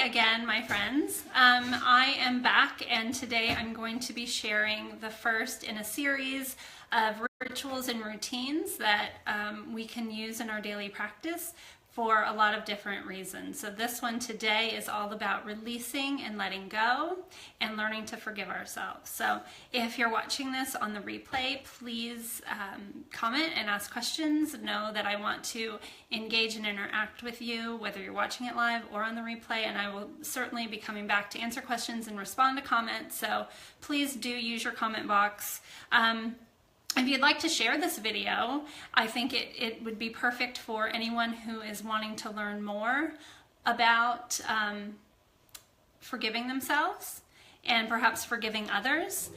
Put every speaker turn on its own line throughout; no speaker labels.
Hi again, my friends. I am back, and today I'm going to be sharing the first in a series of rituals and routines that we can use in our daily practice for a lot of different reasons. So this one today is all about releasing and letting go and learning to forgive ourselves. So if you're watching this on the replay, please comment and ask questions. Know that I want to engage and interact with you, whether you're watching it live or on the replay, and I will certainly be coming back to answer questions and respond to comments. So please do use your comment box. If you'd like to share this video, I think it would be perfect for anyone who is wanting to learn more about forgiving themselves and perhaps forgiving others,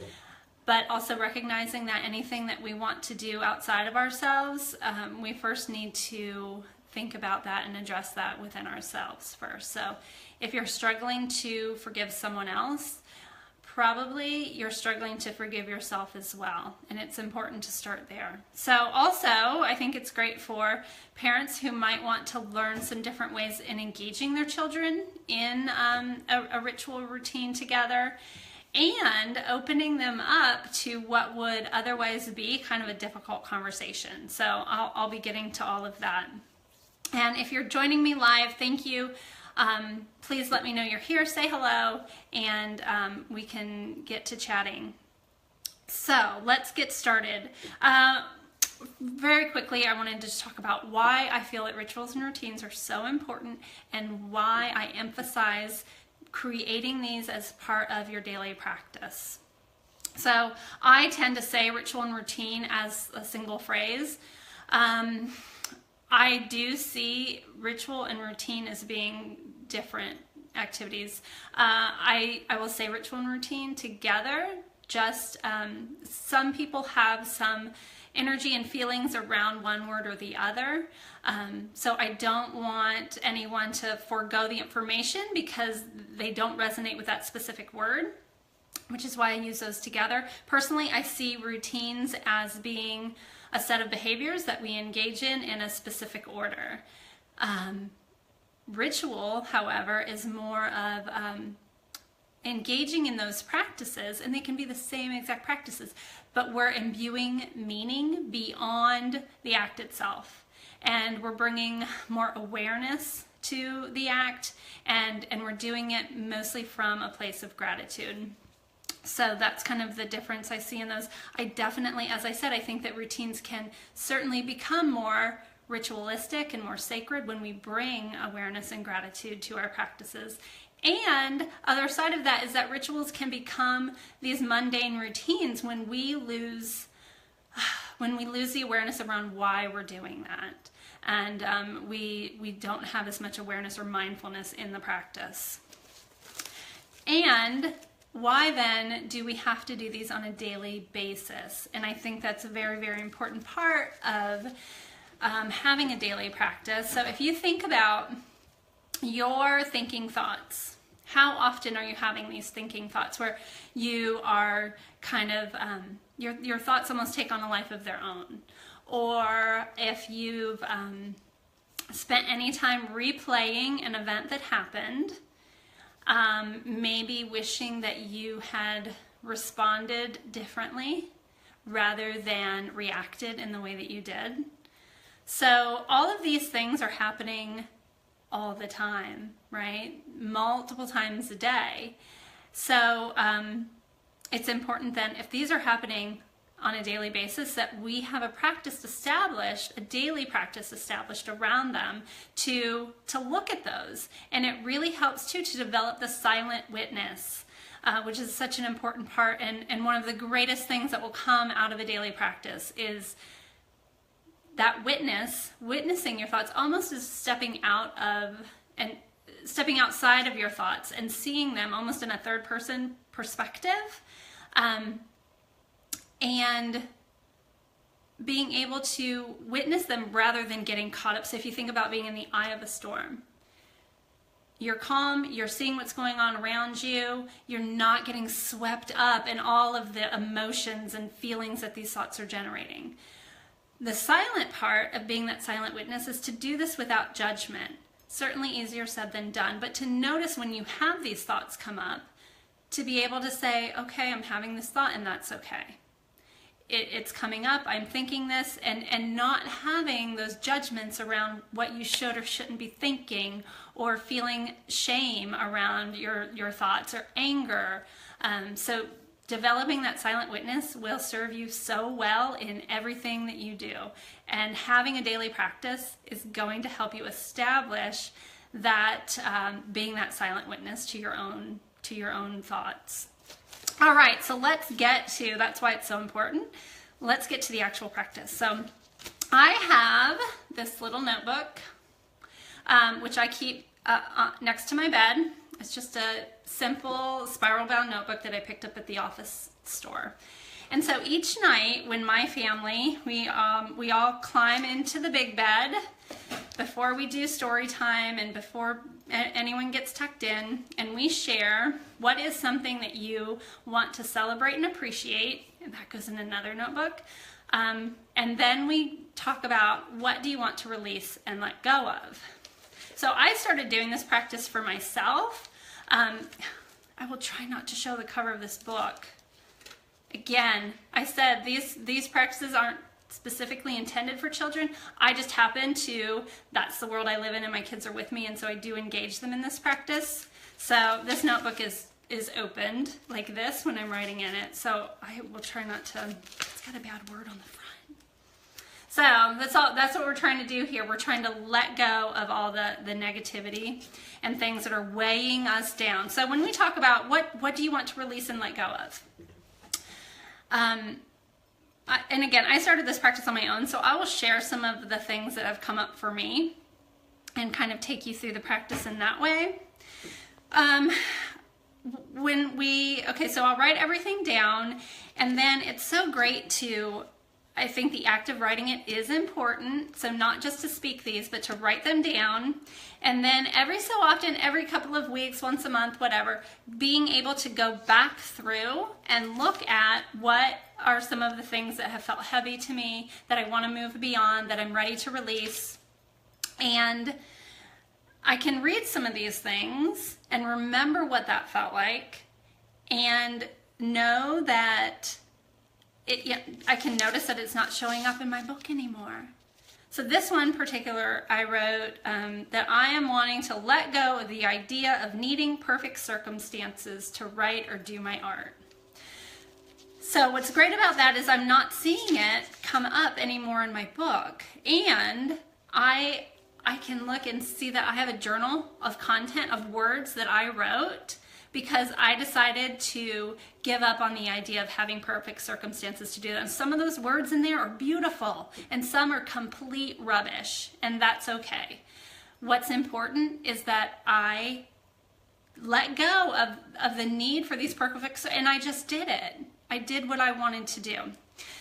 but also recognizing that anything that we want to do outside of ourselves, we first need to think about that and address that within ourselves first. So if you're struggling to forgive someone else, probably you're struggling to forgive yourself as well, and it's important to start there. So also, I think it's great for parents who might want to learn some different ways in engaging their children in a ritual routine together, and opening them up to what would otherwise be kind of a difficult conversation. So I'll be getting to all of that. And if you're joining me live, thank you. Please let me know you're here, say hello, and we can get to chatting. So let's get started. Very quickly, I wanted to just talk about why I feel that rituals and routines are so important and why I emphasize creating these as part of your daily practice. So I tend to say ritual and routine as a single phrase. I do see ritual and routine as being different activities. I will say ritual and routine together. Just some people have some energy and feelings around one word or the other. So I don't want anyone to forego the information because they don't resonate with that specific word, which is why I use those together. Personally, I see routines as being a set of behaviors that we engage in a specific order. Ritual, however, is more of engaging in those practices, and they can be the same exact practices, but we're imbuing meaning beyond the act itself, and we're bringing more awareness to the act, and we're doing it mostly from a place of gratitude. So that's kind of the difference I see in those. I definitely, as I said, I think that routines can certainly become more ritualistic and more sacred when we bring awareness and gratitude to our practices. And other side of that is that rituals can become these mundane routines when we lose the awareness around why we're doing that. And we don't have as much awareness or mindfulness in the practice. And why then do we have to do these on a daily basis? And I think that's a very, very important part of having a daily practice. So if you think about your thinking thoughts, how often are you having these thinking thoughts where you are kind of, your thoughts almost take on a life of their own? Or if you've spent any time replaying an event that happened, maybe wishing that you had responded differently rather than reacted in the way that you did. So all of these things are happening all the time, right? Multiple times a day. So it's important then, if these are happening on a daily basis, that we have a practice established, a daily practice established around them to look at those. And it really helps too to develop the silent witness, which is such an important part. And one of the greatest things that will come out of a daily practice is that witnessing your thoughts, almost as stepping outside of your thoughts and seeing them almost in a third person perspective. And being able to witness them rather than getting caught up. So if you think about being in the eye of a storm, you're calm, you're seeing what's going on around you, you're not getting swept up in all of the emotions and feelings that these thoughts are generating. The silent part of being that silent witness is to do this without judgment. Certainly easier said than done, but to notice when you have these thoughts come up, to be able to say, okay, I'm having this thought and that's okay. It's coming up, I'm thinking this, and not having those judgments around what you should or shouldn't be thinking, or feeling shame around your thoughts, or anger. So developing that silent witness will serve you so well in everything that you do. And having a daily practice is going to help you establish that being that silent witness to your own thoughts. All right, so let's get to, that's why it's so important. Let's get to the actual practice. So I have this little notebook, which I keep next to my bed. It's just a simple spiral bound notebook that I picked up at the office store. And so each night when my family, we all climb into the big bed before we do story time and before anyone gets tucked in, and we share what is something that you want to celebrate and appreciate, and that goes in another notebook. And then we talk about what do you want to release and let go of. So I started doing this practice for myself. I will try not to show the cover of this book. Again, I said these practices aren't specifically intended for children. I just happen to, that's the world I live in and my kids are with me, and so I do engage them in this practice. So this notebook is opened like this when I'm writing in it, so I will try not to, it's got a bad word on the front. So that's what we're trying to do here. We're trying to let go of all the negativity and things that are weighing us down. So when we talk about what do you want to release and let go of? And again, I started this practice on my own, so I will share some of the things that have come up for me and kind of take you through the practice in that way. So I'll write everything down, and then it's so great to, I think the act of writing it is important, so not just to speak these, but to write them down. And then every so often, every couple of weeks, once a month, whatever, being able to go back through and look at what are some of the things that have felt heavy to me, that I want to move beyond, that I'm ready to release. And I can read some of these things and remember what that felt like, and know that I can notice that it's not showing up in my book anymore. So this one particular, I wrote that I am wanting to let go of the idea of needing perfect circumstances to write or do my art. So what's great about that is I'm not seeing it come up anymore in my book. And I can look and see that I have a journal of content of words that I wrote because I decided to give up on the idea of having perfect circumstances to do that. And some of those words in there are beautiful, and some are complete rubbish, and that's okay. What's important is that I let go of the need for these perfect, and I just did it. I did what I wanted to do.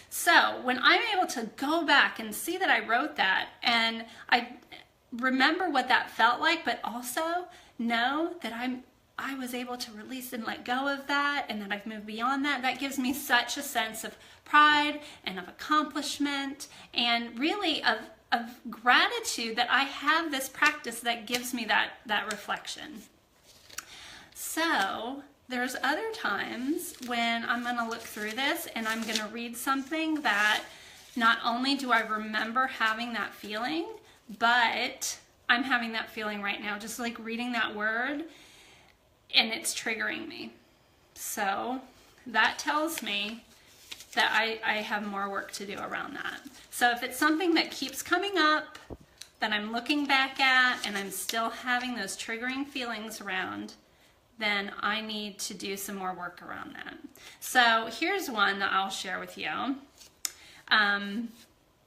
So when I'm able to go back and see that I wrote that, and I remember what that felt like, but also know that I was able to release and let go of that, and that I've moved beyond that. That gives me such a sense of pride and of accomplishment, and really of gratitude that I have this practice that gives me that reflection. So there's other times when I'm going to look through this and I'm going to read something that not only do I remember having that feeling, but I'm having that feeling right now, just like reading that word, and it's triggering me. So that tells me that I have more work to do around that. So if it's something that keeps coming up, that I'm looking back at, and I'm still having those triggering feelings around, then I need to do some more work around that. So here's one that I'll share with you.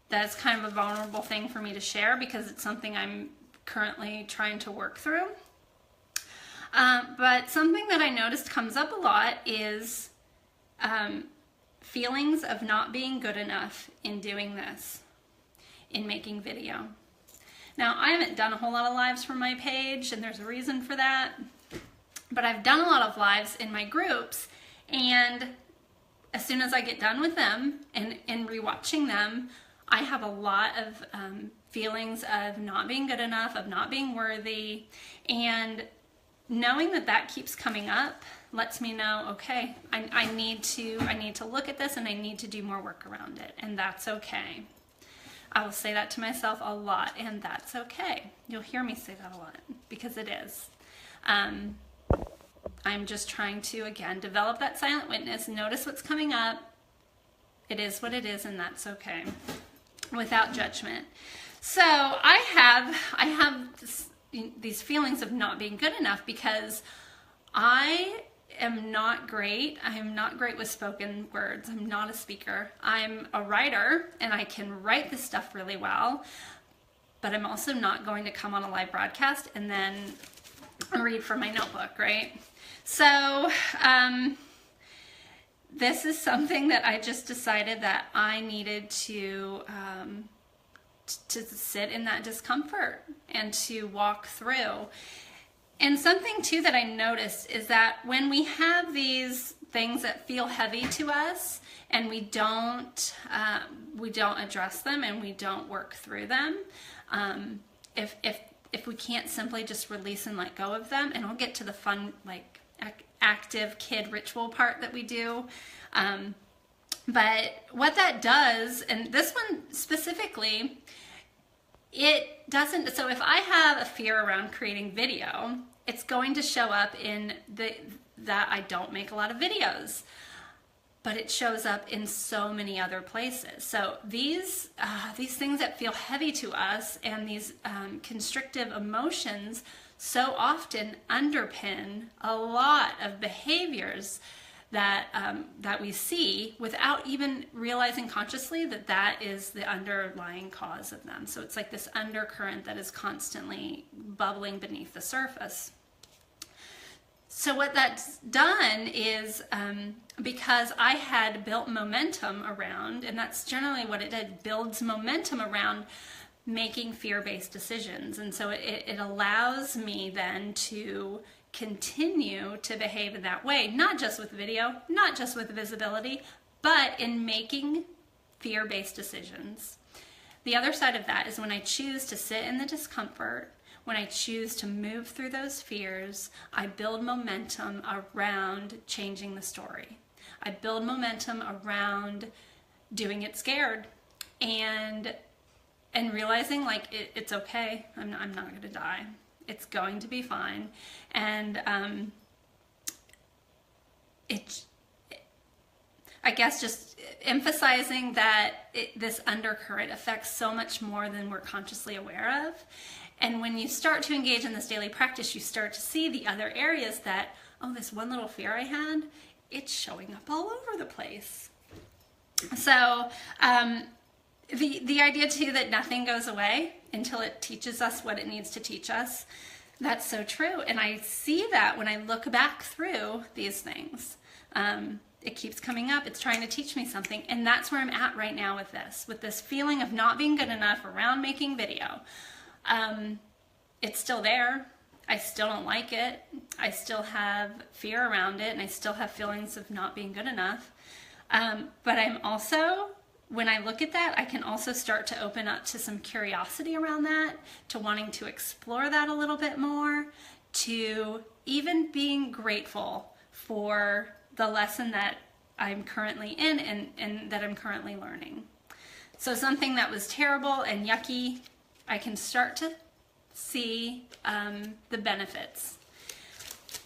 That's kind of a vulnerable thing for me to share because it's something I'm currently trying to work through. But something that I noticed comes up a lot is feelings of not being good enough in doing this, in making video. Now, I haven't done a whole lot of lives for my page, and there's a reason for that, but I've done a lot of lives in my groups, and as soon as I get done with them and rewatching them, I have a lot of feelings of not being good enough, of not being worthy, and knowing that that keeps coming up lets me know, okay, I need to look at this and I need to do more work around it, and that's okay. I will say that to myself a lot, and that's okay. You'll hear me say that a lot because it is. I'm just trying to, again, develop that silent witness, notice what's coming up. It is what it is, and that's okay, without judgment. So I have these feelings of not being good enough because I am not great. I am not great with spoken words. I'm not a speaker. I'm a writer, and I can write this stuff really well, but I'm also not going to come on a live broadcast and then read from my notebook, right? So this is something that I just decided that I needed to sit in that discomfort and to walk through. And something too that I noticed is that when we have these things that feel heavy to us and we don't address them and we don't work through them, if we can't simply just release and let go of them, and I'll get to the fun, like active kid ritual part that we do. But what that does, and this one specifically, it doesn't, so if I have a fear around creating video, it's going to show up in that I don't make a lot of videos, but it shows up in so many other places. So these things that feel heavy to us and these constrictive emotions so often underpin a lot of behaviors that we see without even realizing consciously that that is the underlying cause of them. So it's like this undercurrent that is constantly bubbling beneath the surface. So what that's done is, because I had built momentum around, and that's generally what it did, builds momentum around making fear-based decisions. And so it allows me then to continue to behave in that way, not just with video, not just with visibility, but in making fear-based decisions. The other side of that is when I choose to sit in the discomfort, when I choose to move through those fears, I build momentum around changing the story. I build momentum around doing it scared and realizing like it's okay. I'm not going to die. It's going to be fine. And I guess just emphasizing that this undercurrent affects so much more than we're consciously aware of. And when you start to engage in this daily practice, you start to see the other areas that, oh, this one little fear I had, it's showing up all over the place. So the idea too that nothing goes away until it teaches us what it needs to teach us, that's so true. And I see that when I look back through these things. It keeps coming up. It's trying to teach me something. And that's where I'm at right now with this feeling of not being good enough around making video. It's still there. I still don't like it. I still have fear around it, and I still have feelings of not being good enough. But I'm also, when I look at that, I can also start to open up to some curiosity around that, to wanting to explore that a little bit more, to even being grateful for the lesson that I'm currently in and that I'm currently learning. So something that was terrible and yucky, I can start to see the benefits.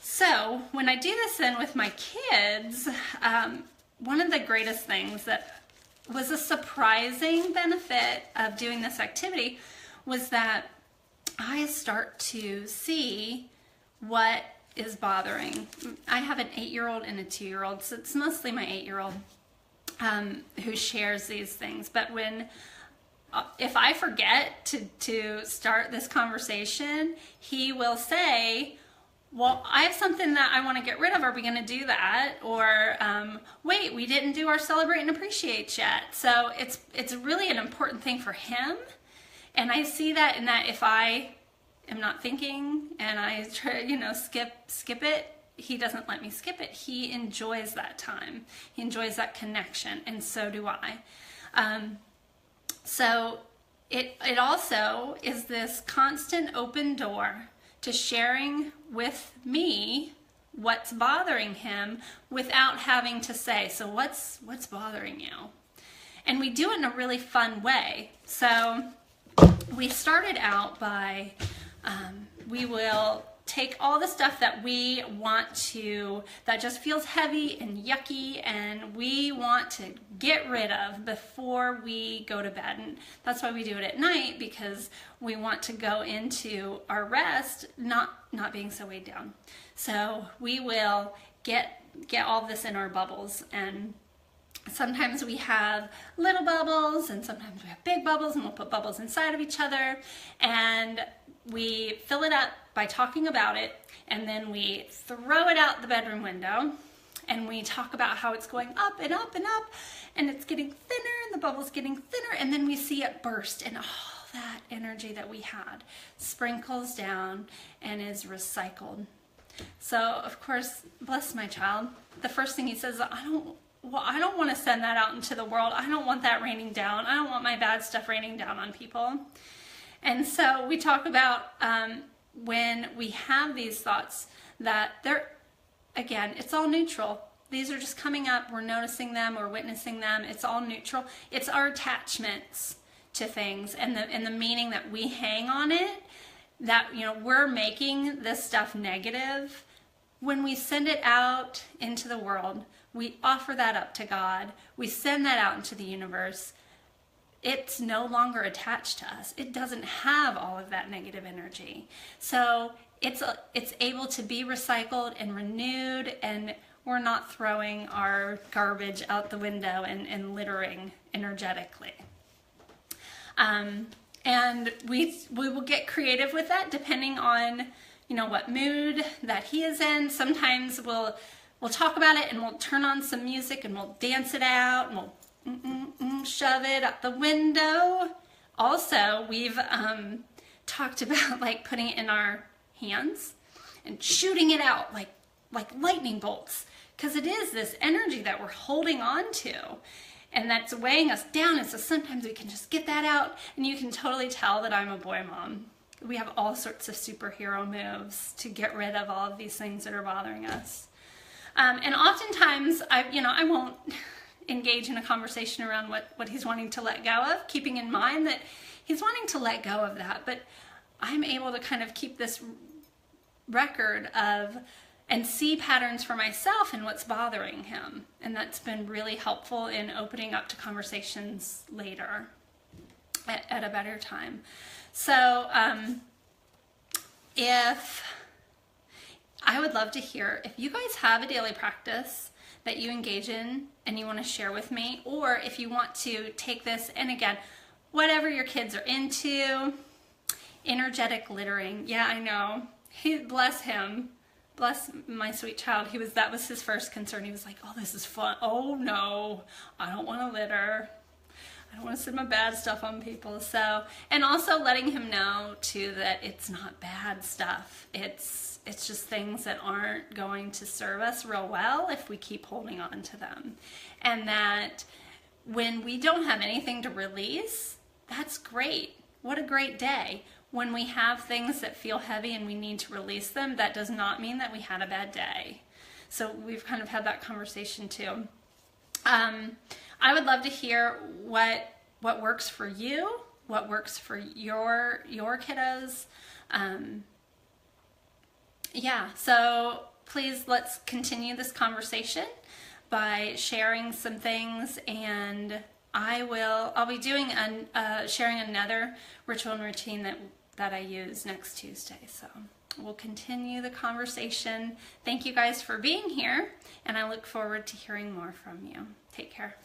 So when I do this then with my kids, one of the greatest things that was a surprising benefit of doing this activity was that I start to see what is bothering. I have an 8-year-old and a 2-year-old, so it's mostly my 8-year-old who shares these things. But if I forget to start this conversation, he will say, well, I have something that I want to get rid of. Are we going to do that? Or, wait, we didn't do our celebrate and appreciate yet. So it's really an important thing for him. And I see that in that if I am not thinking and I try, skip it, he doesn't let me skip it. He enjoys that time. He enjoys that connection, and so do I. So it also is this constant open door to sharing with me what's bothering him without having to say, so what's bothering you? And we do it in a really fun way. So we started out by, we will take all the stuff that we want to, that just feels heavy and yucky and we want to get rid of before we go to bed. And that's why we do it at night, because we want to go into our rest not being so weighed down. So we will get all this in our bubbles, and sometimes we have little bubbles and sometimes we have big bubbles, and we'll put bubbles inside of each other and we fill it up by talking about it, and then we throw it out the bedroom window and we talk about how it's going up and up and up and it's getting thinner and the bubble's getting thinner, and then we see it burst and all that energy that we had sprinkles down and is recycled. So of course, bless my child, the first thing he says, I don't want to send that out into the world. I don't want that raining down. I don't want my bad stuff raining down on people. And so we talk about when we have these thoughts that they're, again, it's all neutral. These are just coming up. We're noticing them. We're witnessing them. It's all neutral. It's our attachments to things and the meaning that we hang on it, that, you know, we're making this stuff negative. When we send it out into the world, we offer that up to God. We send that out into the universe. It's no longer attached to us. It doesn't have all of that negative energy. So it's able to be recycled and renewed, and we're not throwing our garbage out the window and littering energetically. And we will get creative with that depending on, you know, what mood that he is in. Sometimes we'll talk about it and we'll turn on some music and we'll dance it out and we'll shove it out the window. Also, we've talked about like putting it in our hands and shooting it out like lightning bolts, because it is this energy that we're holding on to and that's weighing us down. And so sometimes we can just get that out, and you can totally tell that I'm a boy mom. We have all sorts of superhero moves to get rid of all of these things that are bothering us. And oftentimes, I won't engage in a conversation around what he's wanting to let go of, keeping in mind that he's wanting to let go of that. But I'm able to kind of keep this record of and see patterns for myself and what's bothering him. And that's been really helpful in opening up to conversations later at a better time. So I would love to hear if you guys have a daily practice that you engage in and you want to share with me, or if you want to take this, and again, whatever your kids are into, energetic littering. Yeah, I know. Bless him. Bless my sweet child. That was his first concern. He was like, oh, this is fun. Oh no, I don't want to litter. I don't want to send my bad stuff on people. So, and also letting him know too that it's not bad stuff. It's just things that aren't going to serve us real well if we keep holding on to them. And that when we don't have anything to release, that's great. What a great day. When we have things that feel heavy and we need to release them, that does not mean that we had a bad day. So we've kind of had that conversation too. I would love to hear what works for you, what works for your kiddos. Yeah, so please let's continue this conversation by sharing some things, and I'll be doing sharing another ritual and routine that I use next Tuesday. So we'll continue the conversation. Thank you guys for being here, and I look forward to hearing more from you. Take care.